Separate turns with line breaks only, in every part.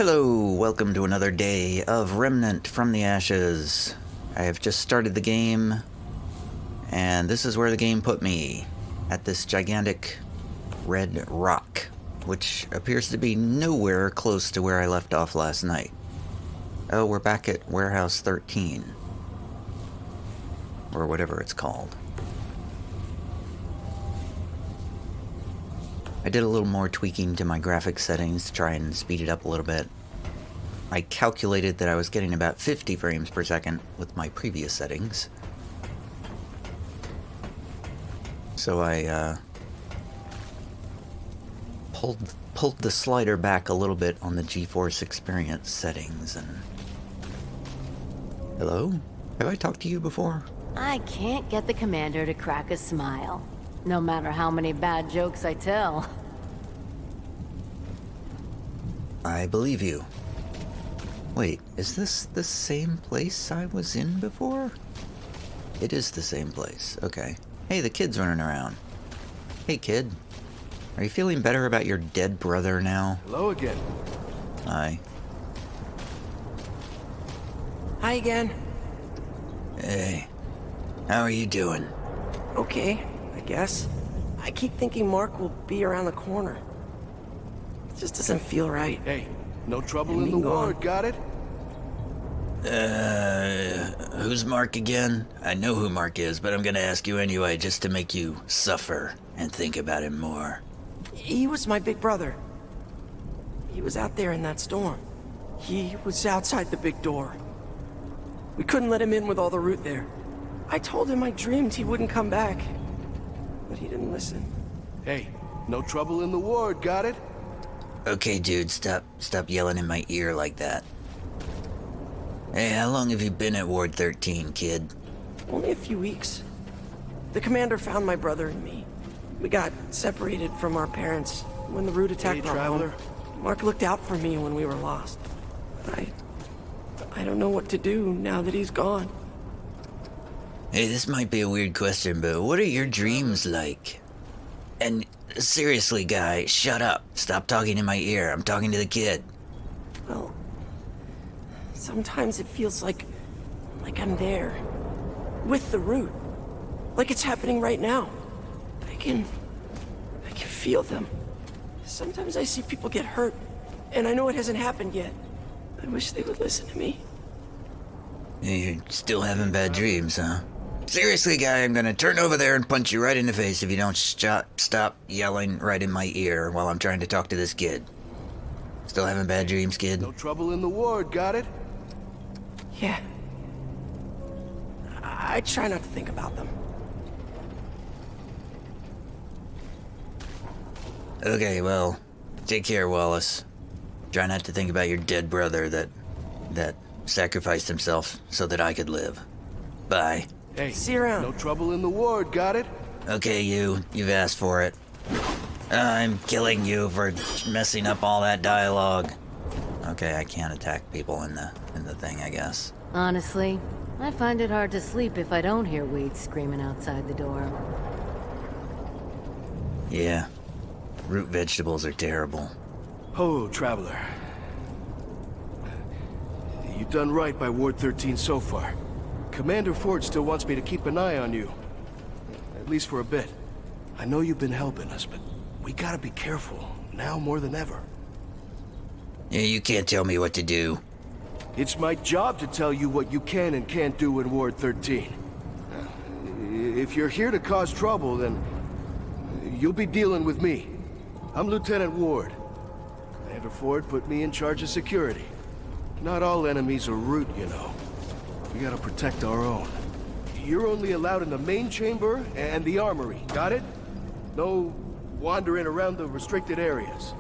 Hello, welcome to another day of Remnant from the Ashes. I have just started the game, and this is where the game put me, at this gigantic red rock, which appears to be nowhere close to where I left off last night. Oh, we're back at Warehouse 13, or whatever it's called. I did a little more tweaking to my graphics settings to try and speed it up a little bit. I calculated that I was getting about 50 frames per second with my previous settings. So I pulled the slider back a little bit on the GeForce Experience settings and... Hello? Have I talked to you before?
I can't get the commander to crack a smile. No matter how many bad jokes I tell.
I believe you. Wait, is this the same place I was in before? It is the same place, okay. Hey, the kid's running around. Hey, kid. Are you feeling better about your dead brother now?
Hello again.
Hi.
Hi again.
Hey. How are you doing?
Okay, I guess. I keep thinking Mark will be around the corner. It just doesn't feel right.
Hey, no trouble
And
in the
me gone.
ward, got it?
Who's Mark again? I know who Mark is, but I'm gonna ask you anyway just to make you suffer and think about him more.
He was my big brother. He was out there in that storm. He was outside the big door. We couldn't let him in with all the root there. I told him I dreamed he wouldn't come back. But he didn't listen.
Hey, no trouble in the ward, got it?
Okay, dude, stop yelling in my ear like that. Hey, how long have you been at Ward 13, kid?
Only a few weeks. The commander found my brother and me. We got separated from our parents when the root attacked our
traveler.
home. Mark looked out for me when we were lost. But I don't know what to do now that he's gone.
Hey, this might be a weird question, but what are your dreams like? And seriously, guy, shut up. Stop talking in my ear. I'm talking to the kid.
Well, sometimes it feels like I'm there, with the root, like it's happening right now. I can feel them. Sometimes I see people get hurt, and I know it hasn't happened yet. I wish they would listen to me.
You're still having bad dreams, huh? Seriously, guy, I'm gonna turn over there and punch you right in the face if you don't stop yelling right in my ear while I'm trying to talk to this kid. Still having bad dreams, kid?
No trouble in the ward, got it?
Yeah. I try not to think about them.
Okay, well, take care, Wallace. Try not to think about your dead brother that sacrificed himself so that I could live. Bye.
Hey,
See you around.
no trouble in the ward, got it?
Okay, you've asked for it. I'm killing you for messing up all that dialogue. Okay, I can't attack people in the thing, I guess.
Honestly, I find it hard to sleep if I don't hear Wade screaming outside the door.
Yeah, root vegetables are terrible.
Oh, traveler. You've done right by Ward 13 so far. Commander Ford still wants me to keep an eye on you. At least for a bit. I know you've been helping us, but we gotta be careful, now more than ever.
Yeah, you can't tell me what to do.
It's my job to tell you what you can and can't do in Ward 13. If you're here to cause trouble, then you'll be dealing with me. I'm Lieutenant Ward. Commander Ford put me in charge of security. Not all enemies are root, you know. We gotta protect our own. You're only allowed in the main chamber and the armory, got it? No wandering around the restricted areas.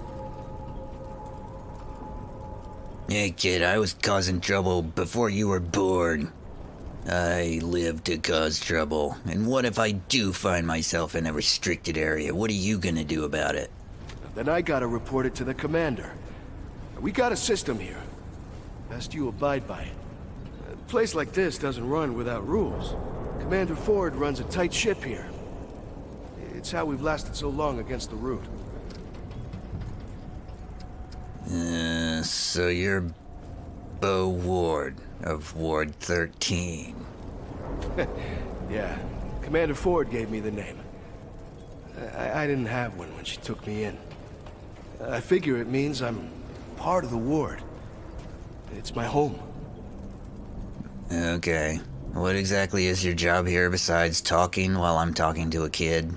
Hey, kid, I was causing trouble before you were born. I live to cause trouble. And what if I do find myself in a restricted area? What are you gonna do about it?
Then I gotta report it to the commander. We got a system here. Best you abide by it. A place like this doesn't run without rules. Commander Ford runs a tight ship here. It's how we've lasted so long against the root.
So you're Bo Ward of Ward 13.
Yeah, Commander Ford gave me the name. I didn't have one when she took me in. I figure it means I'm part of the ward. It's my home.
Okay. What exactly is your job here besides talking while I'm talking to a kid?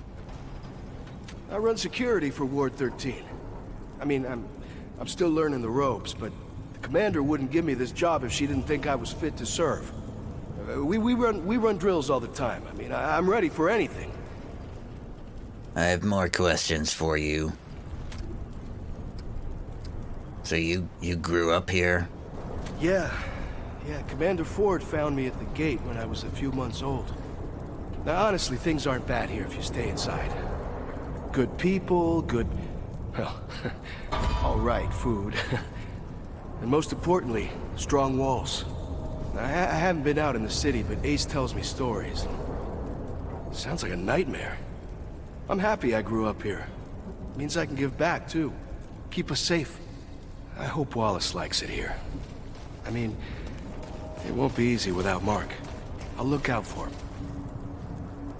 I run security for Ward 13. I mean, I'm still learning the ropes, but the commander wouldn't give me this job if she didn't think I was fit to serve. We run drills all the time. I mean, I'm ready for anything.
I have more questions for you. So you grew up here?
Yeah, Commander Ford found me at the gate when I was a few months old. Now, honestly, things aren't bad here if you stay inside. Good people, well, all right, food. And most importantly, strong walls. Now, I haven't been out in the city, but Ace tells me stories. Sounds like a nightmare. I'm happy I grew up here. Means I can give back, too. Keep us safe. I hope Wallace likes it here. I mean, it won't be easy without Mark. I'll look out for him.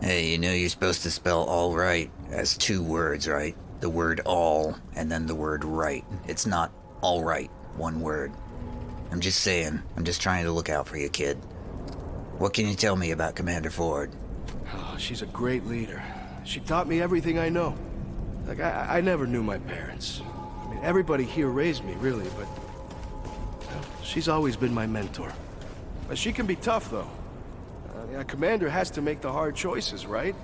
Hey, you know you're supposed to spell all right as 2 words, right? The word all, and then the word right. It's not all right, 1 word. I'm just saying. I'm just trying to look out for you, kid. What can you tell me about Commander Ford?
Oh, she's a great leader. She taught me everything I know. Like, I never knew my parents. I mean, everybody here raised me, really, but... well, she's always been my mentor. But she can be tough, though. A commander has to make the hard choices, right?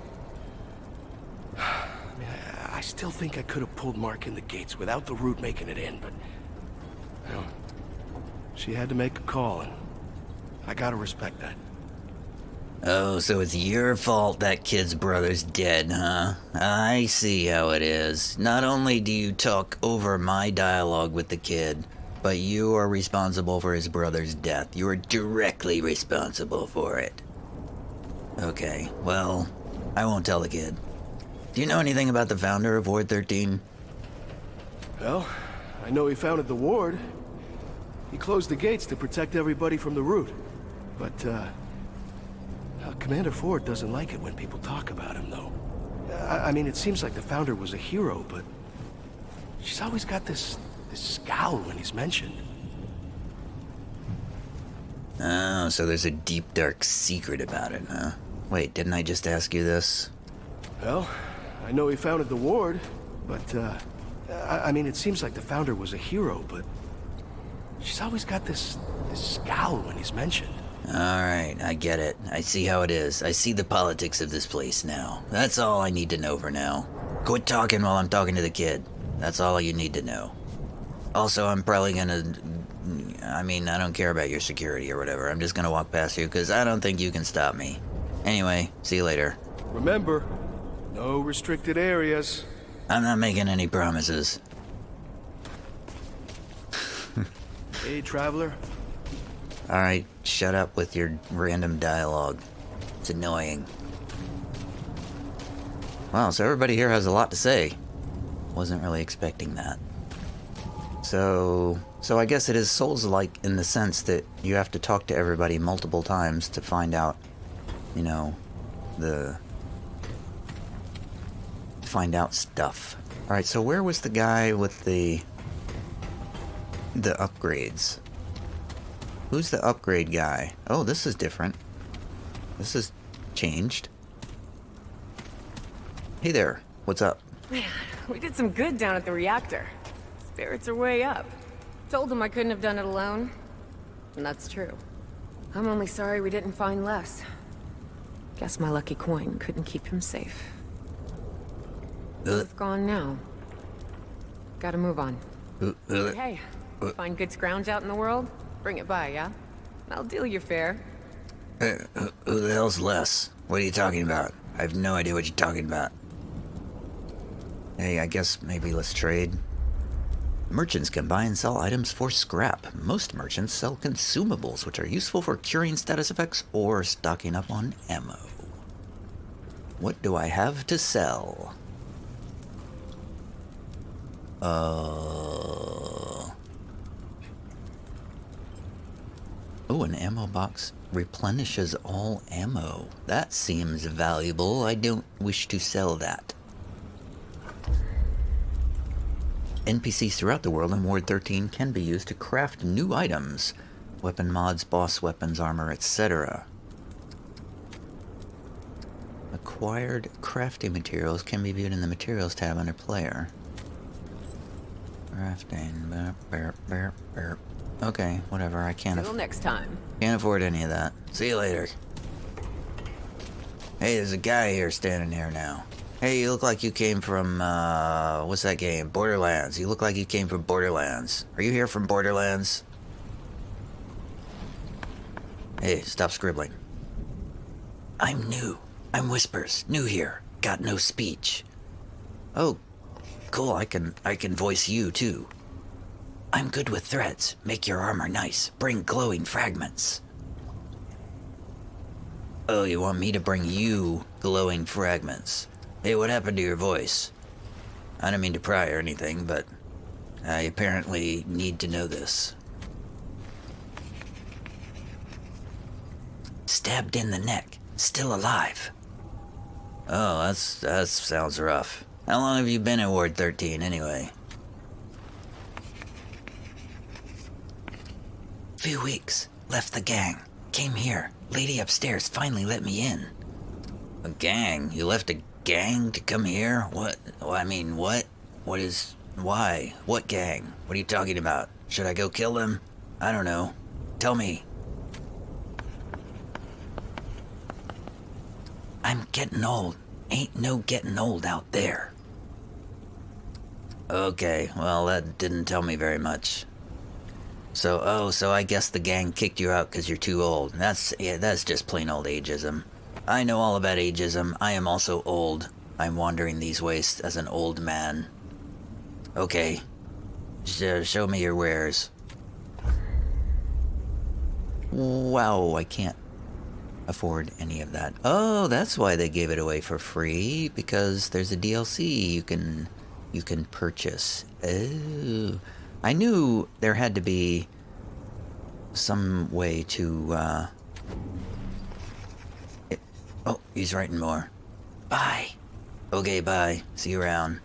I mean, I still think I could have pulled Mark in the gates without the route making it in, but... well, she had to make a call, and I gotta respect that.
Oh, so it's your fault that kid's brother's dead, huh? I see how it is. Not only do you talk over my dialogue with the kid, but you are responsible for his brother's death. You are directly responsible for it. Okay, well, I won't tell the kid. Do you know anything about the founder of Ward 13?
Well, I know he founded the ward. He closed the gates to protect everybody from the route. But, Commander Ford doesn't like it when people talk about him, though. I mean, it seems like the founder was a hero, but... she's always got this scowl when he's mentioned.
Oh, so there's a deep, dark secret about it, huh? Wait, didn't I just ask you this?
Well, I know he founded the ward, but, I mean, it seems like the founder was a hero, but... she's always got this scowl when he's mentioned.
Alright, I get it. I see how it is. I see the politics of this place now. That's all I need to know for now. Quit talking while I'm talking to the kid. That's all you need to know. Also, I'm probably gonna... I mean, I don't care about your security or whatever. I'm just gonna walk past you because I don't think you can stop me. Anyway, see you later.
Remember, no restricted areas.
I'm not making any promises.
Hey, traveler.
Alright, shut up with your random dialogue. It's annoying. Wow, so everybody here has a lot to say. Wasn't really expecting that. So I guess it is Souls-like in the sense that you have to talk to everybody multiple times to find out, you know, find out stuff. Alright, so where was the guy with the upgrades? Who's the upgrade guy? Oh, this is different. This is changed. Hey there, what's up?
Man, we did some good down at the reactor. Spirits are way up. Told him I couldn't have done it alone. And that's true. I'm only sorry we didn't find Les. Guess my lucky coin couldn't keep him safe. Both gone now. Gotta move on. Hey, find good scrounge out in the world? Bring it by, yeah? I'll deal you fair.
Who the hell's Les? What are you talking about? I have no idea what you're talking about. Hey, I guess maybe let's trade. Merchants can buy and sell items for scrap. Most merchants sell consumables, which are useful for curing status effects or stocking up on ammo. What do I have to sell? an ammo box replenishes all ammo. That seems valuable. I don't wish to sell that. NPCs throughout the world in Ward 13 can be used to craft new items. Weapon mods, boss weapons, armor, etc. Acquired crafting materials can be viewed in the materials tab under player. Crafting. Okay, whatever. I can't.
Till next time.
Can't afford any of that. See you later. Hey, there's a guy here standing here now. Hey, you look like you came from, what's that game? Borderlands. You look like you came from Borderlands. Are you here from Borderlands? Hey, stop scribbling. I'm new. I'm Whispers. New here. Got no speech. Oh, cool. I can voice you, too. I'm good with threads. Make your armor nice. Bring glowing fragments. Oh, you want me to bring you glowing fragments? Hey, what happened to your voice? I don't mean to pry or anything, but I apparently need to know this. Stabbed in the neck. Still alive. Oh, that sounds rough. How long have you been in Ward 13, anyway? Few weeks. Left the gang. Came here. Lady upstairs finally let me in. A gang? You left a gang to come here? What? I mean, what? What is... Why? What gang? What are you talking about? Should I go kill them? I don't know. Tell me. I'm getting old. Ain't no getting old out there. Okay, well, that didn't tell me very much. So I guess the gang kicked you out because you're too old. That's just plain old ageism. I know all about ageism. I am also old. I'm wandering these wastes as an old man. Okay. Show me your wares. Wow, I can't afford any of that. Oh, that's why they gave it away for free, because there's a DLC you can purchase. Oh. I knew there had to be some way to, oh, he's writing more. Bye. Okay, bye. See you around.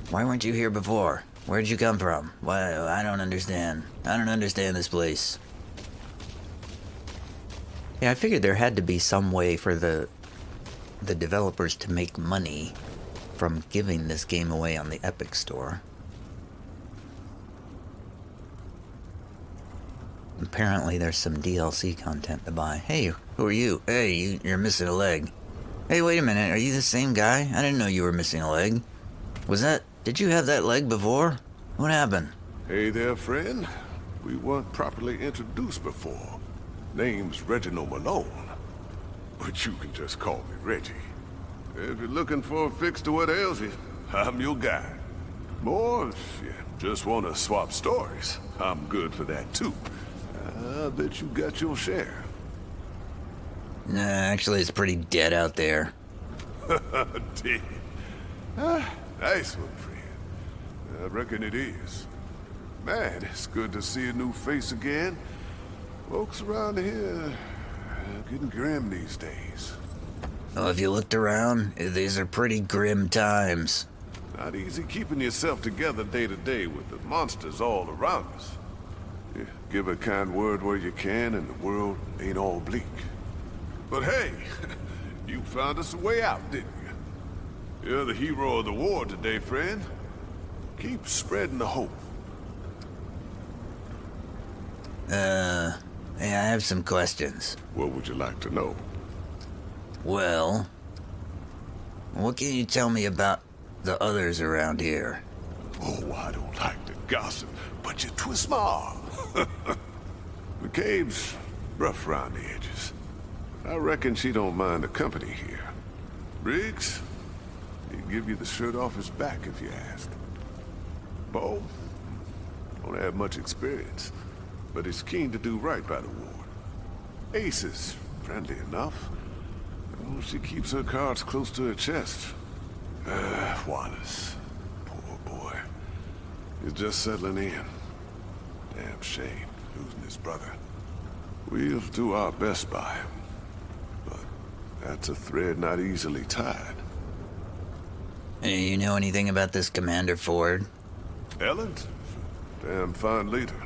Why weren't you here before? Where'd you come from? Why, I don't understand. I don't understand this place. Yeah, I figured there had to be some way for the developers to make money from giving this game away on the Epic Store. Apparently there's some DLC content to buy. Hey, who are you? Hey, you're missing a leg. Hey, wait a minute, are you the same guy? I didn't know you were missing a leg. Did you have that leg before? What happened?
Hey there, friend. We weren't properly introduced before. Name's Reggie Malone. But you can just call me Reggie. If you're looking for a fix to what ails you, I'm your guy. Or if you just want to swap stories, I'm good for that too. I bet you got your share.
Nah, actually it's pretty dead out there.
Dead. Nice one, friend. I reckon it is. Man, it's good to see a new face again. Folks around here getting grim these days.
Oh, have you looked around? These are pretty grim times.
Not easy keeping yourself together day to day with the monsters all around us. Yeah, give a kind word where you can and the world ain't all bleak. But hey, you found us a way out, didn't you? You're the hero of the war today, friend. Keep spreading the hope.
Yeah, I have some questions.
What would you like to know?
Well, what can you tell me about the others around here?
Oh, I don't like to gossip, but you twist my arm. McCabe's rough around the edges. I reckon she don't mind the company here. Briggs, he'd give you the shirt off his back if you asked. Bo, don't have much experience, but he's keen to do right by the ward. Ace is friendly enough. Oh, she keeps her cards close to her chest. Wallace, poor boy. He's just settling in. Damn shame, losing his brother. We'll do our best by him. But that's a thread not easily tied.
Hey, you know anything about this Commander Ford?
Ellen? Damn fine leader.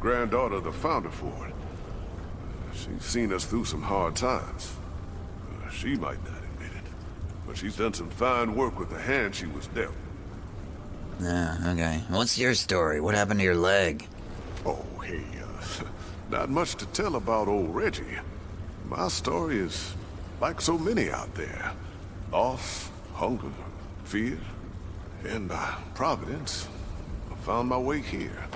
Granddaughter of the founder Ford. She's seen us through some hard times. She might not admit it, but she's done some fine work with the hand she was dealt.
Okay. What's your story? What happened to your leg?
Oh, hey, not much to tell about old Reggie. My story is like so many out there. Loss, hunger, fear, and by Providence, I found my way here.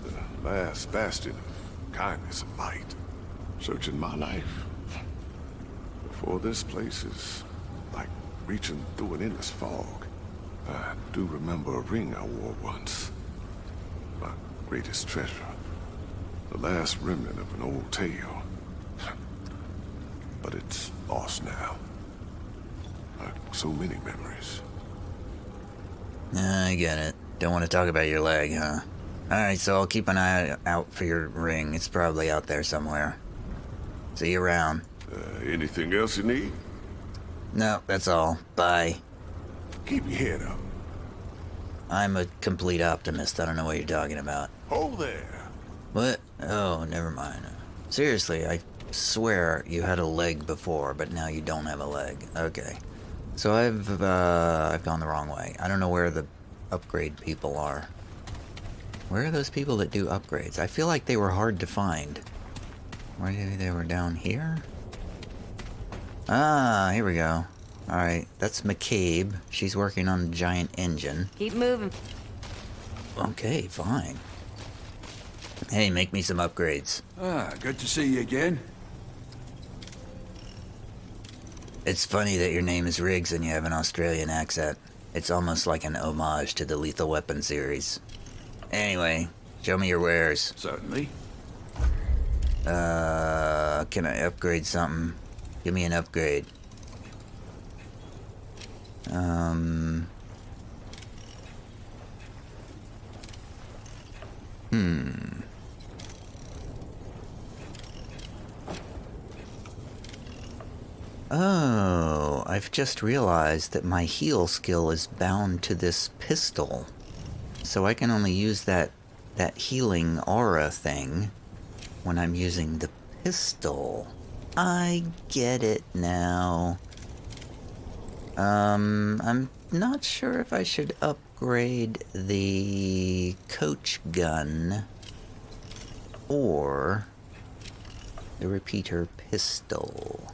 The last bastion of kindness and light. Searching my life. Before this place is like reaching through an endless fog. I do remember a ring I wore once. My greatest treasure. The last remnant of an old tale. But it's lost now. Like so many memories.
I get it. Don't want to talk about your leg, huh? Alright, so I'll keep an eye out for your ring. It's probably out there somewhere. See you around.
Anything else you need?
No, that's all. Bye.
Keep your head up.
I'm a complete optimist. I don't know what you're talking about.
Hold there.
What? Oh, never mind. Seriously, I swear you had a leg before, but now you don't have a leg. Okay. So I've gone the wrong way. I don't know where the upgrade people are. Where are those people that do upgrades? I feel like they were hard to find. Maybe they were down here? Ah, here we go. Alright, that's McCabe. She's working on the giant engine.
Keep moving.
Okay, fine. Hey, make me some upgrades.
Good to see you again.
It's funny that your name is Riggs and you have an Australian accent. It's almost like an homage to the Lethal Weapon series. Anyway, show me your wares.
Certainly.
Can I upgrade something? Give me an upgrade. Oh, I've just realized that my heal skill is bound to this pistol. So I can only use that healing aura thing when I'm using the pistol. I get it now. I'm not sure if I should upgrade the coach gun or the repeater pistol.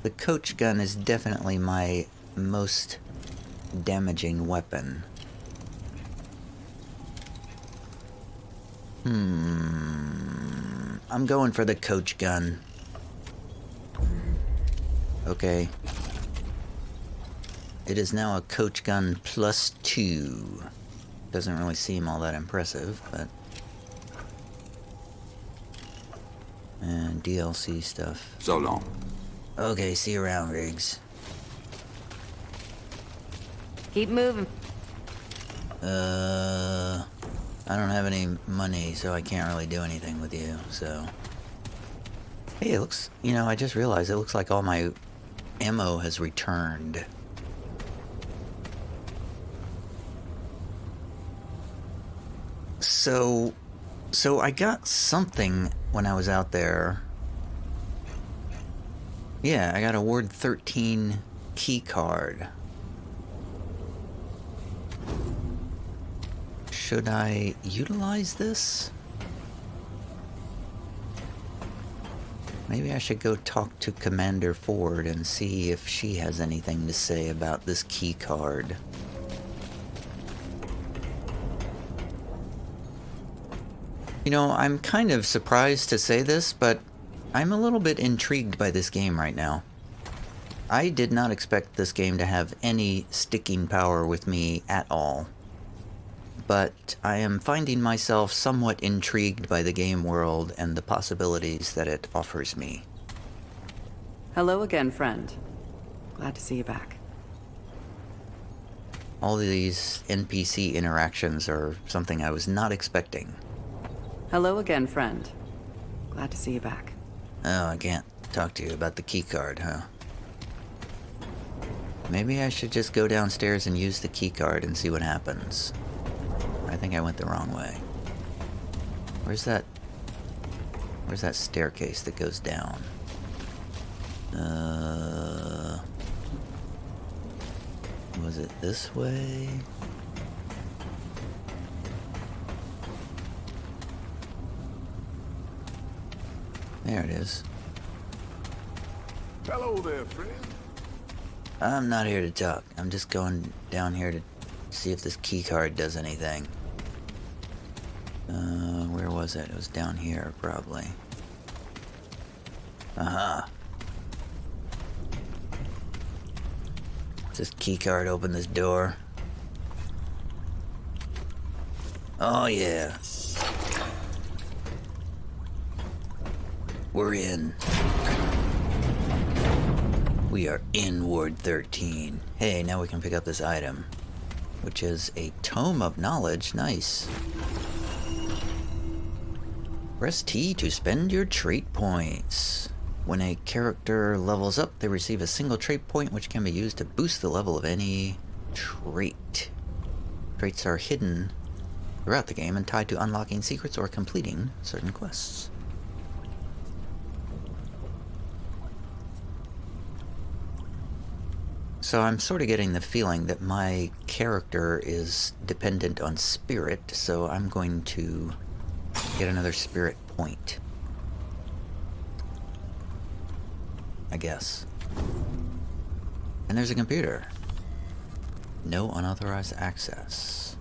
The coach gun is definitely my most damaging weapon. I'm going for the coach gun. Okay. It is now a coach gun +2. Doesn't really seem all that impressive, but... And DLC stuff.
So long.
Okay, see you around, Riggs.
Keep moving.
I don't have any money, so I can't really do anything with you, so... Hey, it looks... You know, I just realized it looks like all my ammo has returned. So I got something when I was out there. Yeah, I got a Ward 13 key card. Should I utilize this? Maybe I should go talk to Commander Ford and see if she has anything to say about this key card. You know, I'm kind of surprised to say this, but I'm a little bit intrigued by this game right now. I did not expect this game to have any sticking power with me at all. But I am finding myself somewhat intrigued by the game world and the possibilities that it offers me.
Hello again, friend. Glad to see you back.
All these NPC interactions are something I was not expecting.
Hello again, friend. Glad to see you back.
Oh, I can't talk to you about the keycard, huh? Maybe I should just go downstairs and use the keycard and see what happens. I think I went the wrong way. Where's that staircase that goes down? Was it this way? There it is.
Hello there, friend.
I'm not here to talk. I'm just going down here to see if this key card does anything. Where was it? It was down here, probably. Does this key card open this door? Oh yeah. We're in. We are in Ward 13. Hey, now we can pick up this item, which is a Tome of Knowledge. Nice. Press T to spend your trait points. When a character levels up, they receive a single trait point, which can be used to boost the level of any trait. Traits are hidden throughout the game and tied to unlocking secrets or completing certain quests. So I'm sort of getting the feeling that my character is dependent on spirit, so I'm going to get another spirit point, I guess. And there's a computer. No unauthorized access.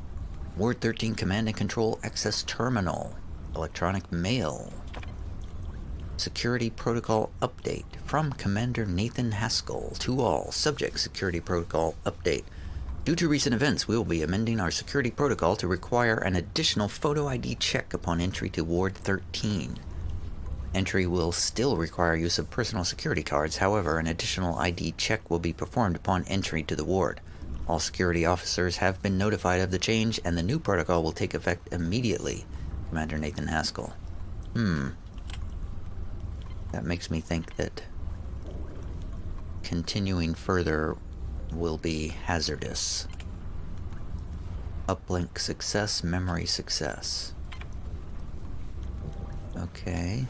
Ward 13 Command and Control Access Terminal. Electronic mail. Security Protocol Update from Commander Nathan Haskell to all. Subject Security Protocol Update. Due to recent events, we will be amending our security protocol to require an additional photo ID check upon entry to Ward 13. Entry will still require use of personal security cards. However, an additional ID check will be performed upon entry to the ward. All security officers have been notified of the change, and the new protocol will take effect immediately. Commander Nathan Haskell. That makes me think that continuing further will be hazardous. Uplink success, memory success. Okay.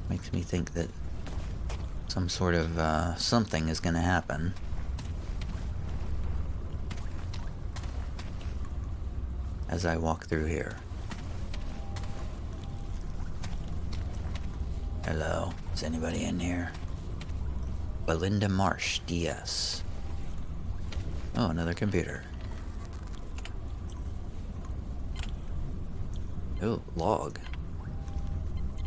Makes me think that some sort of something is going to happen. As I walk through here. Hello, is anybody in here? Belinda Marsh, DS. Oh, another computer. Oh, log.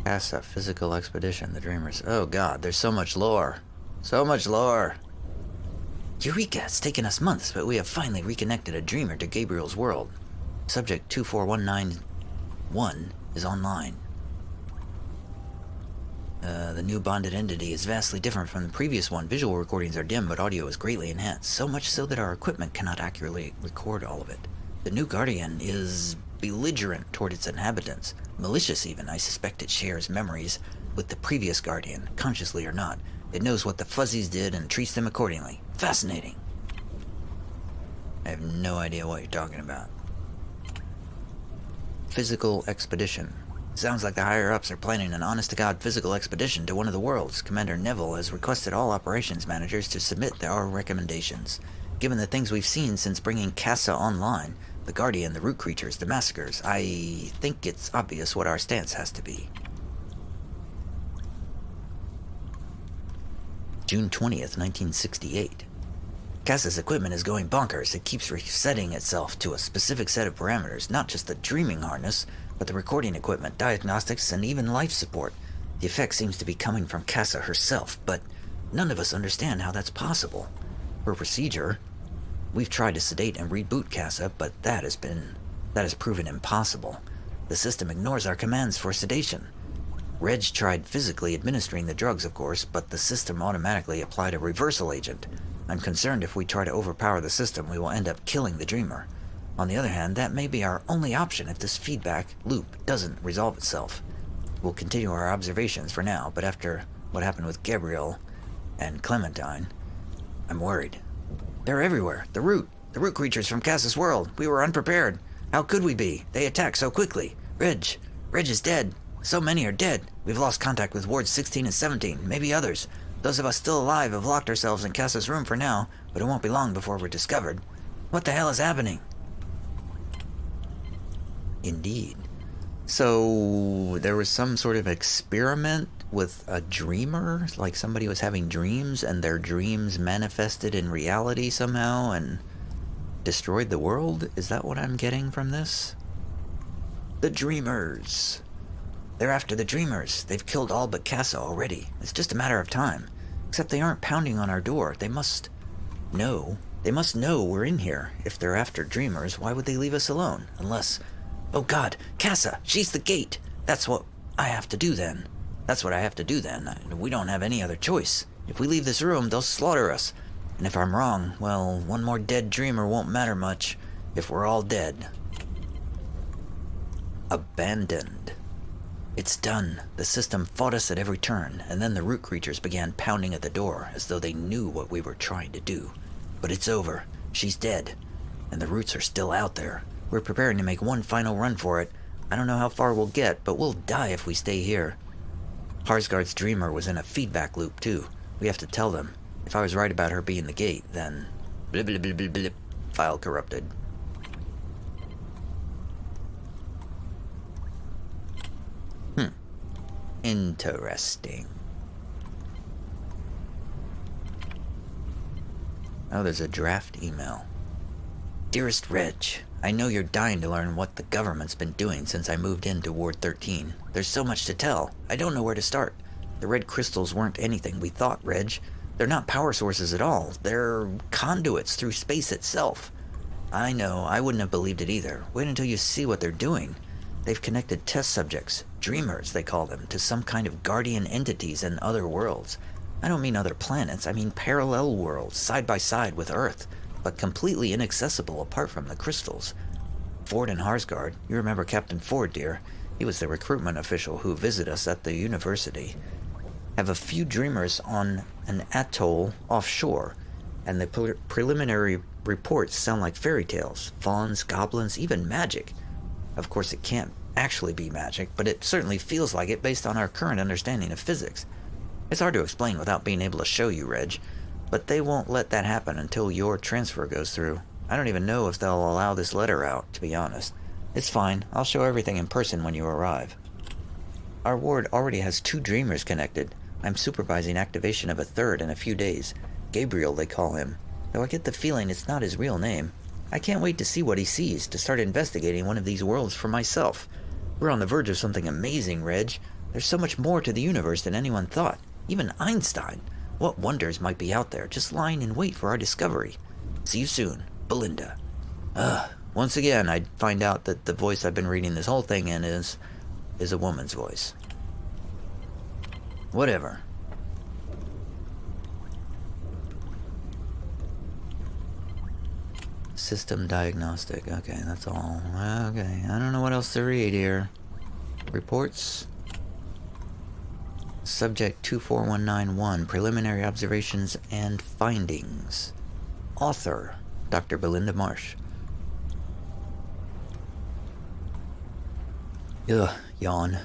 CASA, physical expedition, the Dreamers. Oh god, there's so much lore. So much lore. Eureka, it's taken us months, but we have finally reconnected a Dreamer to Gabriel's world. Subject 24191 is online. The new bonded entity is vastly different from the previous one. Visual recordings are dim, but audio is greatly enhanced, so much so that our equipment cannot accurately record all of it. The new Guardian is belligerent toward its inhabitants. Malicious even. I suspect it shares memories with the previous Guardian, consciously or not. It knows what the Fuzzies did and treats them accordingly. Fascinating. I have no idea what you're talking about. Physical expedition. Sounds like the higher-ups are planning an honest-to-God physical expedition to one of the worlds. Commander Neville has requested all operations managers to submit their recommendations. Given the things we've seen since bringing CASA online, the Guardian, the root creatures, the massacres, I think it's obvious what our stance has to be. June 20th, 1968. CASA's equipment is going bonkers. It keeps resetting itself to a specific set of parameters, not just the dreaming harness, but the recording equipment, diagnostics, and even life support. The effect seems to be coming from CASA herself, but none of us understand how that's possible. Per procedure, we've tried to sedate and reboot CASA, but that has proven impossible. The system ignores our commands for sedation. Reg tried physically administering the drugs, of course, but the system automatically applied a reversal agent. I'm concerned if we try to overpower the system, we will end up killing the Dreamer. On the other hand, that may be our only option if this feedback loop doesn't resolve itself. We'll continue our observations for now, but after what happened with Gabriel and Clementine, I'm worried. They're everywhere. The root creatures from Cass's world. We were unprepared. How could we be? They attacked so quickly. Reg is dead. So many are dead. We've lost contact with wards 16 and 17, maybe others. Those of us still alive have locked ourselves in Cass's room for now, but it won't be long before we're discovered. What the hell is happening? Indeed. So, there was some sort of experiment with a dreamer? Like somebody was having dreams and their dreams manifested in reality somehow and destroyed the world? Is that what I'm getting from this? The Dreamers. They're after the Dreamers. They've killed all but Cassa already. It's just a matter of time. Except they aren't pounding on our door. They must know. They must know we're in here. If they're after Dreamers, why would they leave us alone? Unless... Oh God, Cassa! She's the gate! That's what I have to do then. We don't have any other choice. If we leave this room, they'll slaughter us. And if I'm wrong, well, one more dead Dreamer won't matter much if we're all dead. Abandoned. It's done. The system fought us at every turn, and then the root creatures began pounding at the door as though they knew what we were trying to do. But it's over. She's dead. And the roots are still out there. We're preparing to make one final run for it. I don't know how far we'll get, but we'll die if we stay here. Harsgard's Dreamer was in a feedback loop, too. We have to tell them. If I was right about her being the gate, then... Blip, blip, blip, blip, blip. File corrupted. Interesting. Oh, there's a draft email. Dearest Reg, I know you're dying to learn what the government's been doing since I moved into Ward 13. There's so much to tell. I don't know where to start. The red crystals weren't anything we thought, Reg. They're not power sources at all. They're conduits through space itself. I know, I wouldn't have believed it either. Wait until you see what they're doing. They've connected test subjects, dreamers they call them, to some kind of guardian entities in other worlds. I don't mean other planets, I mean parallel worlds, side by side with Earth, but completely inaccessible apart from the crystals. Ford and Harsgard, you remember Captain Ford, dear? He was the recruitment official who visited us at the university. Have a few dreamers on an atoll offshore, and the preliminary reports sound like fairy tales, fauns, goblins, even magic. Of course, it can't actually be magic, but it certainly feels like it based on our current understanding of physics. It's hard to explain without being able to show you, Reg, but they won't let that happen until your transfer goes through. I don't even know if they'll allow this letter out, to be honest. It's fine. I'll show everything in person when you arrive. Our ward already has 2 dreamers connected. I'm supervising activation of a third in a few days. Gabriel, they call him. Though I get the feeling it's not his real name. I can't wait to see what he sees, to start investigating one of these worlds for myself. We're on the verge of something amazing, Reg. There's so much more to the universe than anyone thought. Even Einstein. What wonders might be out there, just lying in wait for our discovery. See you soon, Belinda. Once again, I find out that the voice I've been reading this whole thing in is a woman's voice. Whatever. System diagnostic. Okay, that's all. Okay, I don't know what else to read here. Reports. Subject 24191. Preliminary observations and findings. Author, Dr. Belinda Marsh. Ugh, yawn.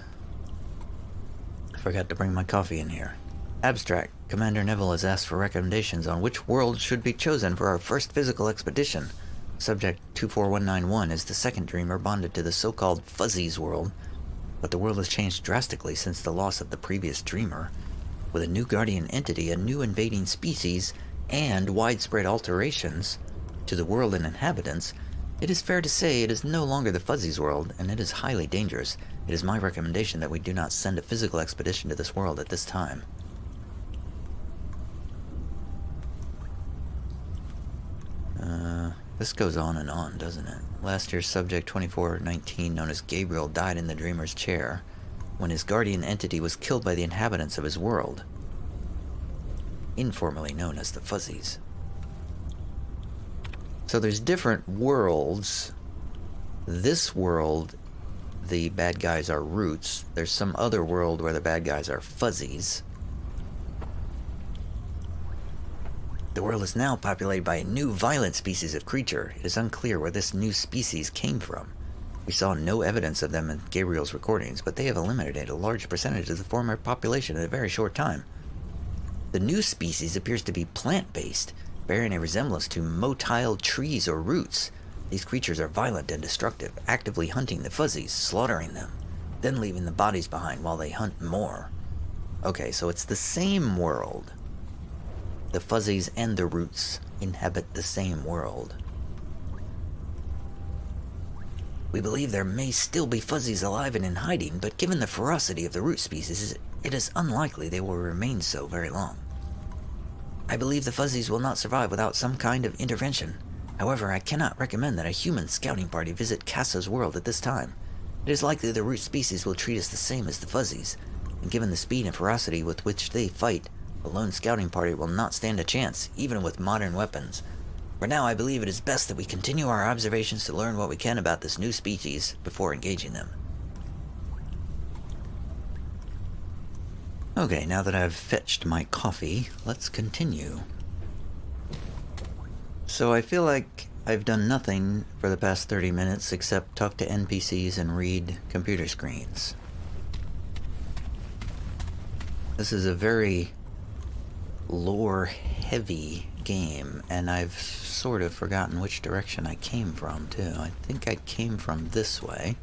I forgot to bring my coffee in here. Abstract. Commander Neville has asked for recommendations on which world should be chosen for our first physical expedition. Subject 24191 is the second dreamer bonded to the so-called Fuzzies world, but the world has changed drastically since the loss of the previous dreamer. With a new guardian entity, a new invading species, and widespread alterations to the world and inhabitants, it is fair to say it is no longer the Fuzzies world, and it is highly dangerous. It is my recommendation that we do not send a physical expedition to this world at this time. This goes on and on, doesn't it? Last year's Subject 2419, known as Gabriel, died in the Dreamer's chair when his guardian entity was killed by the inhabitants of his world, informally known as the Fuzzies. So there's different worlds this world, the bad guys are roots. There's some other world where the bad guys are fuzzies. The world is now populated by a new violent species of creature. It is unclear where this new species came from. We saw no evidence of them in Gabriel's recordings, but they have eliminated a large percentage of the former population in a very short time. The new species appears to be plant-based, bearing a resemblance to motile trees or roots. These creatures are violent and destructive, actively hunting the fuzzies, slaughtering them, then leaving the bodies behind while they hunt more. Okay, so it's the same world. The fuzzies and the roots inhabit the same world. We believe there may still be fuzzies alive and in hiding, but given the ferocity of the root species, it is unlikely they will remain so very long. I believe the fuzzies will not survive without some kind of intervention. However, I cannot recommend that a human scouting party visit Casa's world at this time. It is likely the root species will treat us the same as the fuzzies, and given the speed and ferocity with which they fight, a lone scouting party will not stand a chance, even with modern weapons. For now, I believe it is best that we continue our observations to learn what we can about this new species before engaging them. Okay, now that I've fetched my coffee, let's continue. So I feel like I've done nothing for the past 30 minutes except talk to NPCs and read computer screens. This is a very lore-heavy game, and I've sort of forgotten which direction I came from, too. I think I came from this way.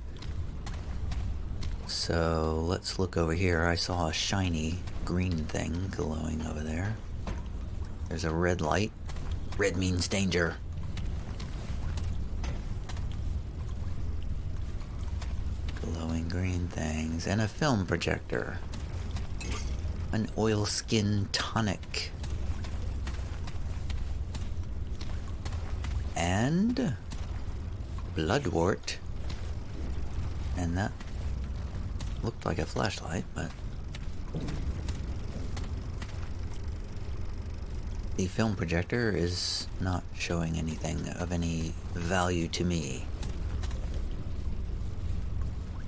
So, let's look over here. I saw a shiny green thing glowing over there. There's a red light. Red means danger. Glowing green things. And a film projector. An oilskin tonic. And bloodwort. And that looked like a flashlight, but the film projector is not showing anything of any value to me.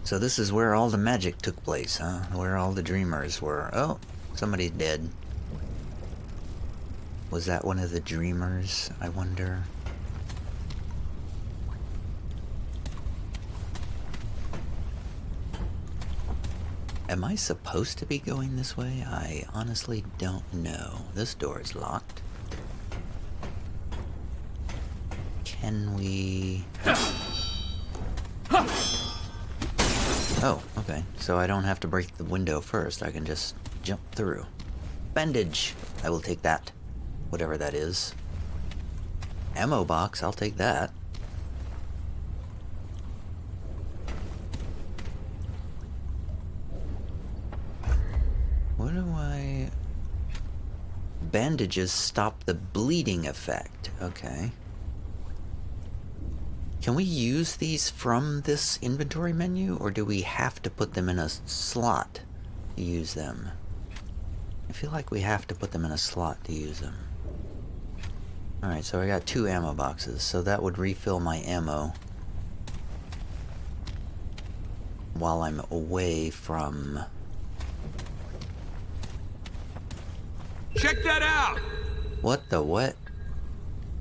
So this is where all the magic took place, huh? Where all the dreamers were. Oh, somebody's dead. Was that one of the dreamers, I wonder? Am I supposed to be going this way? I honestly don't know. This door is locked. Can we... Oh, okay. So I don't have to break the window first. I can just jump through. Bandage! I will take that. Whatever that is. Ammo box, I'll take that. What do I... Bandages stop the bleeding effect. Okay. Can we use these from this inventory menu, or do we have to put them in a slot to use them? I feel like we have to put them in a slot to use them. Alright, so I got 2 ammo boxes, so that would refill my ammo while I'm away from...
Check that out!
What the what?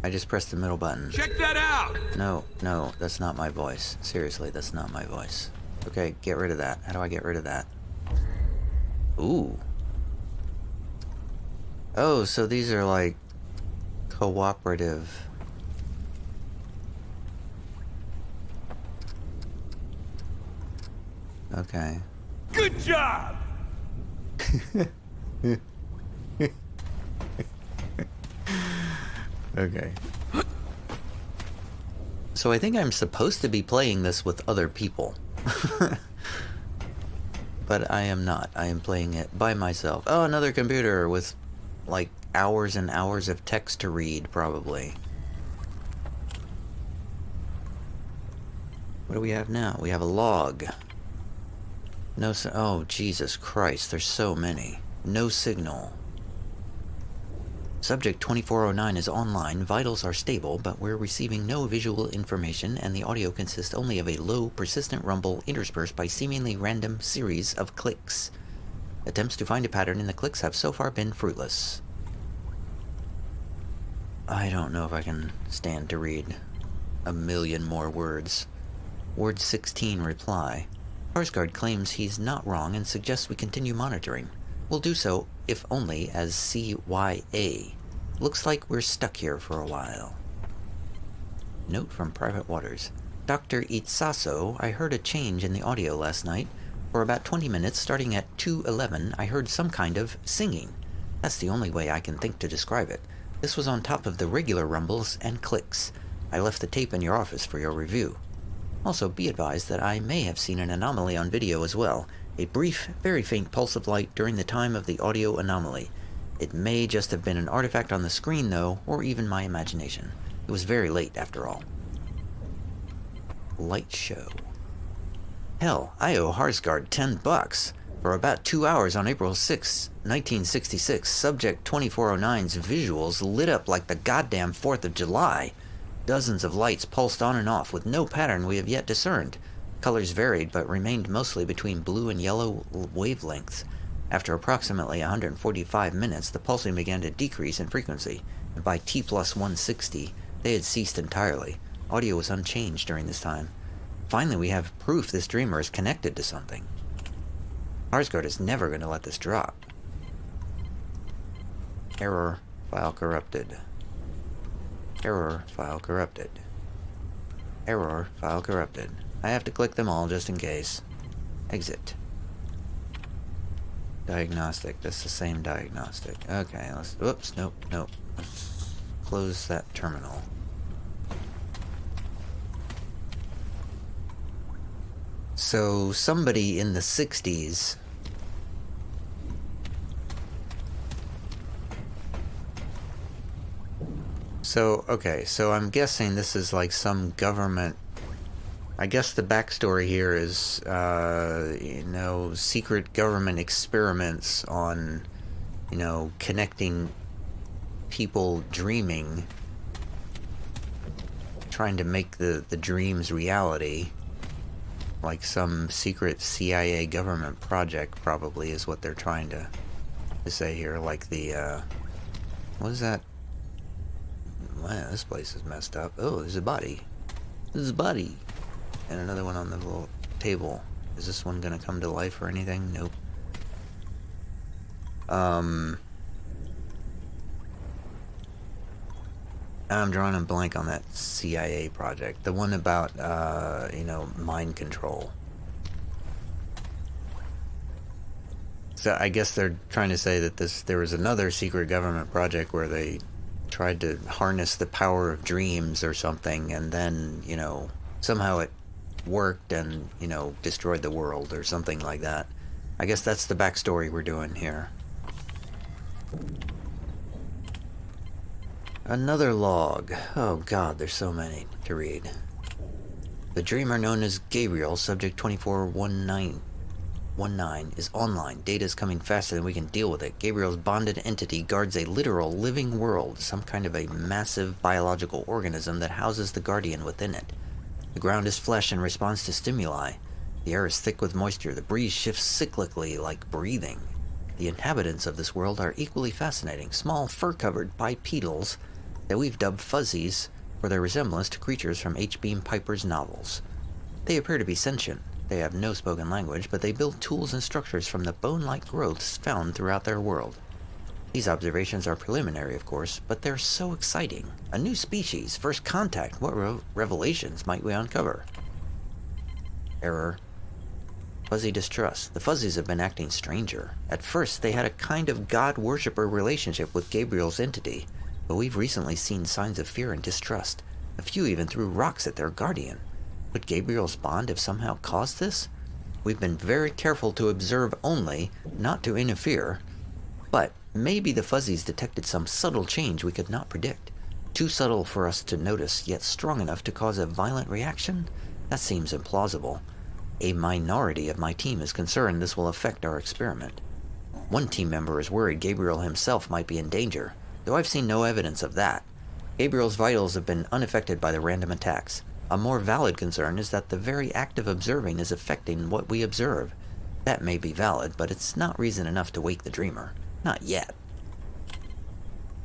I just pressed the middle button.
Check that out!
No, no, that's not my voice. Seriously, that's not my voice. Okay, get rid of that. How do I get rid of that? Ooh. Oh, so these are like cooperative. Okay.
Good job!
Okay. So I think I'm supposed to be playing this with other people. But I am not. I am playing it by myself. Oh, another computer with like hours and hours of text to read, probably. What do we have now? We have a log. No, oh, Jesus Christ, there's so many. No signal. Subject 2409 is online, vitals are stable, but we're receiving no visual information, and the audio consists only of a low, persistent rumble interspersed by seemingly random series of clicks. Attempts to find a pattern in the clicks have so far been fruitless. I don't know if I can stand to read a million more words. Ward 16 reply. Skarsgård claims he's not wrong and suggests we continue monitoring. We'll do so, if only, as CYA. Looks like we're stuck here for a while. Note from Private Waters. Dr. Itsaso, I heard a change in the audio last night. For about 20 minutes, starting at 2:11, I heard some kind of singing. That's the only way I can think to describe it. This was on top of the regular rumbles and clicks. I left the tape in your office for your review. Also, be advised that I may have seen an anomaly on video as well. A brief, very faint pulse of light during the time of the audio anomaly. It may just have been an artifact on the screen, though, or even my imagination. It was very late, after all. Light show. Hell, I owe Skarsgård $10. For about 2 hours on April 6, 1966, Subject 2409's visuals lit up like the goddamn 4th of July. Dozens of lights pulsed on and off with no pattern we have yet discerned. Colors varied, but remained mostly between blue and yellow wavelengths. After approximately 145 minutes, the pulsing began to decrease in frequency, and by T+160, they had ceased entirely. Audio was unchanged during this time. Finally, we have proof this dreamer is connected to something. Skarsgård is never going to let this drop. Error, file corrupted. Error, file corrupted. Error, file corrupted. I have to click them all just in case. Exit. Diagnostic. That's the same diagnostic. Okay, let's... Oops, nope. Let's close that terminal. So, somebody in the 60s... So I'm guessing this is like some government... I guess the backstory here is, secret government experiments on, connecting people dreaming, trying to make the dreams reality. Like some secret CIA government project, probably, is what they're trying to say here. Like the, what is that? Wow, this place is messed up. Oh, there's a body. There's a body. And another one on the little table. Is this one gonna come to life or anything? Nope. I'm drawing a blank on that CIA project. The one about, mind control. So I guess they're trying to say that there was another secret government project where they tried to harness the power of dreams or something, and then, somehow it worked and, destroyed the world or something like that. I guess that's the backstory we're doing here. Another log. Oh god, there's so many to read. The dreamer known as Gabriel, subject 2419, is online. Data is coming faster than we can deal with it. Gabriel's bonded entity guards a literal living world, some kind of a massive biological organism that houses the guardian within it. The ground is flesh and responds to stimuli. The air is thick with moisture. The breeze shifts cyclically like breathing. The inhabitants of this world are equally fascinating, small fur-covered bipedals that we've dubbed fuzzies for their resemblance to creatures from H. Beam Piper's novels. They appear to be sentient. They have no spoken language, but they build tools and structures from the bone-like growths found throughout their world. These observations are preliminary, of course, but they're so exciting. A new species, first contact. What revelations might we uncover? Error. Fuzzy distrust. The fuzzies have been acting stranger. At first, they had a kind of god-worshipper relationship with Gabriel's entity, but we've recently seen signs of fear and distrust. A few even threw rocks at their guardian. Could Gabriel's bond have somehow caused this? We've been very careful to observe only, not to interfere. But maybe the fuzzies detected some subtle change we could not predict. Too subtle for us to notice, yet strong enough to cause a violent reaction? That seems implausible. A minority of my team is concerned this will affect our experiment. One team member is worried Gabriel himself might be in danger. though I've seen no evidence of that. Gabriel's vitals have been unaffected by the random attacks. A more valid concern is that the very act of observing is affecting what we observe. That may be valid, but it's not reason enough to wake the dreamer. Not yet.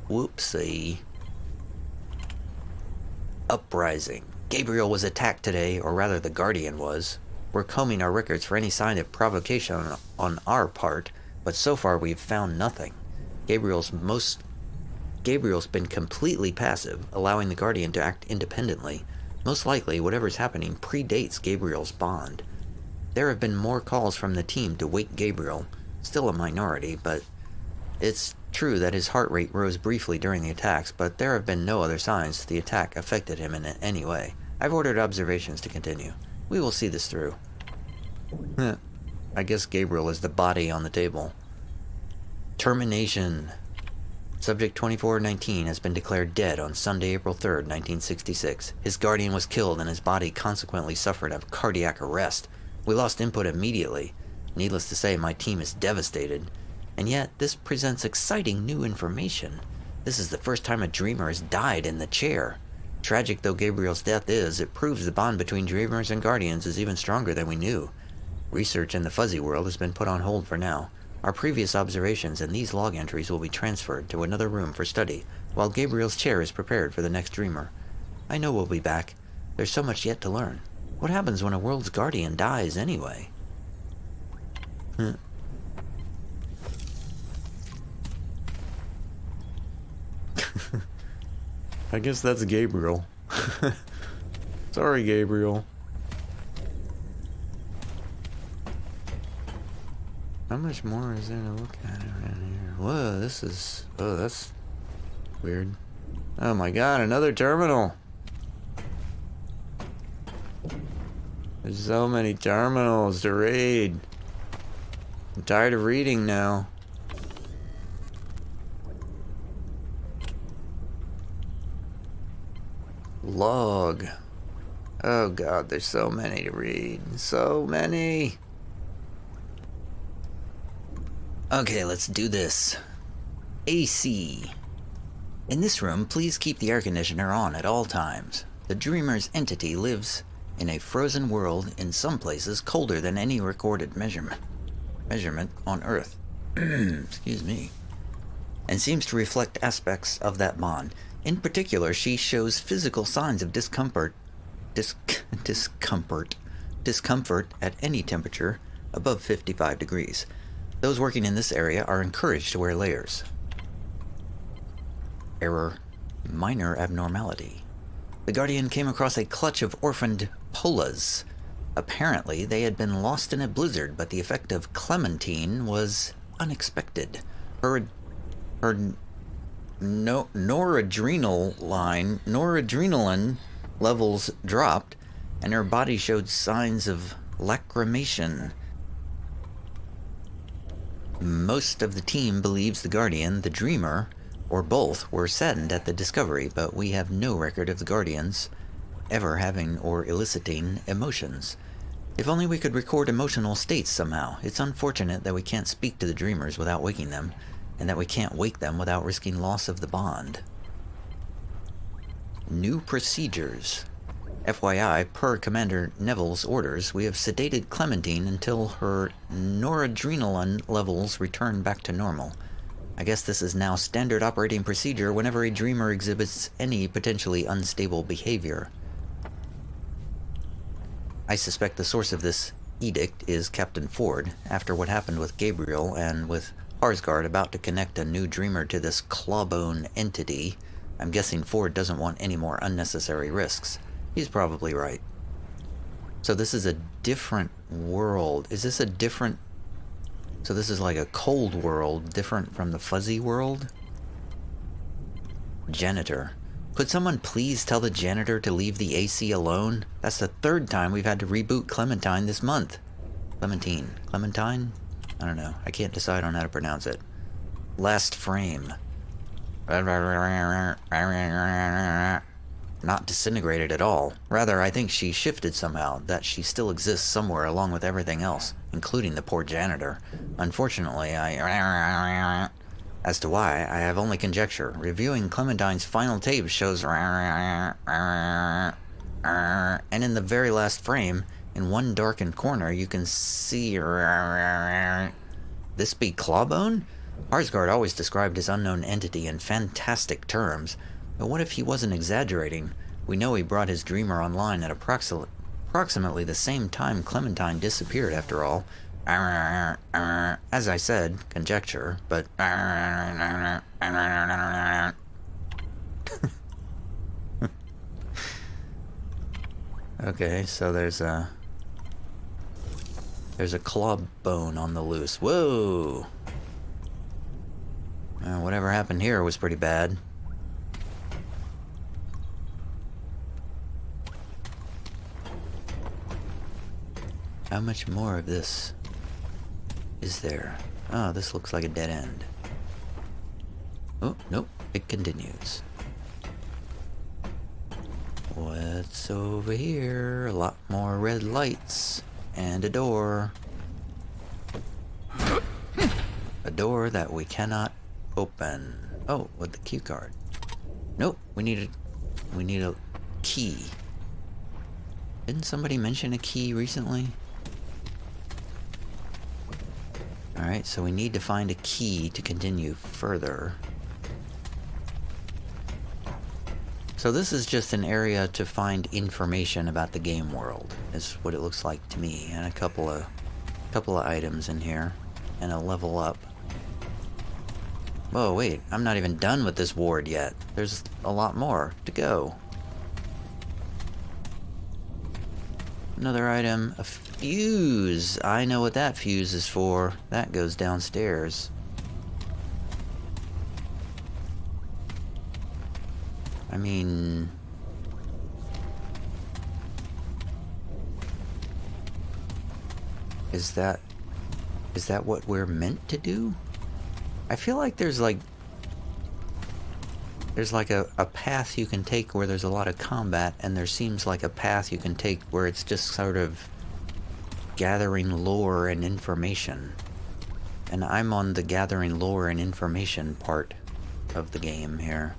Whoopsie. Uprising. Gabriel was attacked today, or rather the Guardian was. We're combing our records for any sign of provocation on our part, but so far we've found nothing. Gabriel's been completely passive, allowing the Guardian to act independently. Most likely, whatever's happening predates Gabriel's bond. There have been more calls from the team to wake Gabriel, still a minority, but it's true that his heart rate rose briefly during the attacks, but there have been no other signs the attack affected him in any way. I've ordered observations to continue. We will see this through. I guess Gabriel is the body on the table. Termination. Subject 2419 has been declared dead on Sunday, April 3rd, 1966. His guardian was killed and his body consequently suffered a cardiac arrest. We lost input immediately. Needless to say, my team is devastated. And yet, this presents exciting new information. This is the first time a dreamer has died in the chair. Tragic though Gabriel's death is, it proves the bond between dreamers and guardians is even stronger than we knew. Research in the fuzzy world has been put on hold for now. Our previous observations and these log entries will be transferred to another room for study, while Gabriel's chair is prepared for the next dreamer. I know we'll be back. There's so much yet to learn. What happens when a world's guardian dies anyway? I guess that's Gabriel. Sorry, Gabriel. How much more is there to look at around here? Whoa, this is... Oh, that's weird. Oh my god, another terminal! There's so many terminals to raid. I'm tired of reading now. Log. Oh god, there's so many to read. So many! Okay, let's do this. AC. In this room, please keep the air conditioner on at all times. The Dreamer's entity lives in a frozen world, in some places colder than any recorded measurement on Earth. Excuse me. And seems to reflect aspects of that bond. In particular, she shows physical signs of discomfort at any temperature above 55 degrees. Those working in this area are encouraged to wear layers. Error. Minor abnormality. The Guardian came across a clutch of orphaned Polas. Apparently, they had been lost in a blizzard, but the effect of Clementine was unexpected. Her noradrenaline levels dropped, and her body showed signs of lacrimation. Most of the team believes the Guardian, the Dreamer, or both were saddened at the discovery, but we have no record of the Guardians ever having or eliciting emotions. If only we could record emotional states somehow. It's unfortunate that we can't speak to the Dreamers without waking them, and that we can't wake them without risking loss of the bond. New procedures. FYI, per Commander Neville's orders, we have sedated Clementine until her noradrenaline levels return back to normal. I guess this is now standard operating procedure whenever a dreamer exhibits any potentially unstable behavior. I suspect the source of this edict is Captain Ford, after what happened with Gabriel and with Harsgard about to connect a new dreamer to this clawbone entity. I'm guessing Ford doesn't want any more unnecessary risks. He's probably right. So this is a different world. Is this a different... So this is like a cold world, different from the fuzzy world? Janitor. Could someone please tell the janitor to leave the AC alone? That's the third time we've had to reboot Clementine this month. Clementine. Clementine? I don't know. I can't decide on how to pronounce it. Last frame. Not disintegrated at all. Rather, I think she shifted somehow, that she still exists somewhere along with everything else, including the poor janitor. Unfortunately, As to why, I have only conjecture. Reviewing Clementine's final tape shows and in the very last frame, in one darkened corner, you can see this be Clawbone? Harsgard always described his unknown entity in fantastic terms, but what if he wasn't exaggerating? We know he brought his dreamer online at approximately the same time Clementine disappeared, after all. As I said, conjecture, but... Okay, so there's a claw bone on the loose. Whoa! Whatever happened here was pretty bad. How much more of this is there? Oh, this looks like a dead end. Oh, nope, it continues. What's over here? A lot more red lights. And a door. A door that we cannot open. Oh, with the cue card. Nope, we need a key. Didn't somebody mention a key recently? Alright, so we need to find a key to continue further. So this is just an area to find information about the game world, is what it looks like to me, and a couple of items in here, and a level up. Whoa, wait, I'm not even done with this ward yet. There's a lot more to go. Another item, a fuse. I know what that fuse is for. That goes downstairs. I mean... Is that what we're meant to do? I feel like there's like a path you can take where there's a lot of combat, and there seems like a path you can take where it's just sort of gathering lore and information. And I'm on the gathering lore and information part of the game here.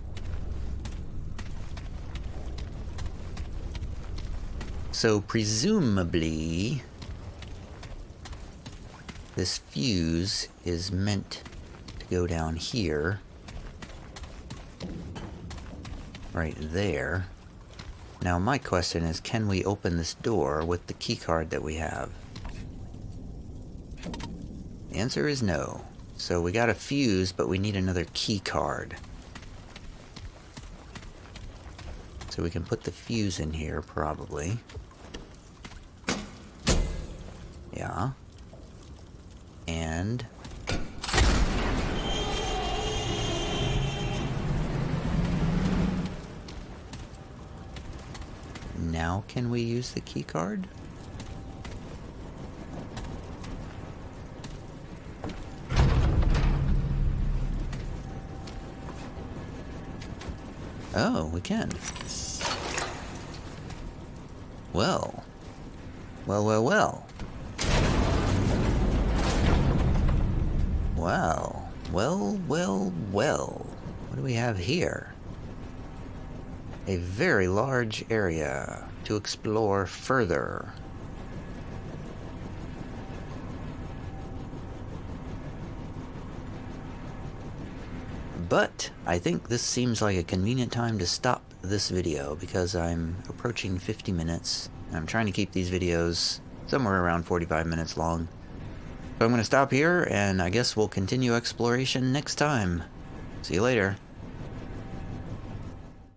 So presumably, this fuse is meant to go down here. Right there. Now my question is, can we open this door with the keycard that we have? The answer is no. So we got a fuse, but we need another keycard. So we can put the fuse in here, probably. Yeah. And... now can we use the keycard? Oh, we can. Well. Well, well, well. Wow. Well, well, well. What do we have here? A very large area to explore further. But I think this seems like a convenient time to stop this video because I'm approaching 50 minutes. I'm trying to keep these videos somewhere around 45 minutes long. So I'm going to stop here, and I guess we'll continue exploration next time. See you later.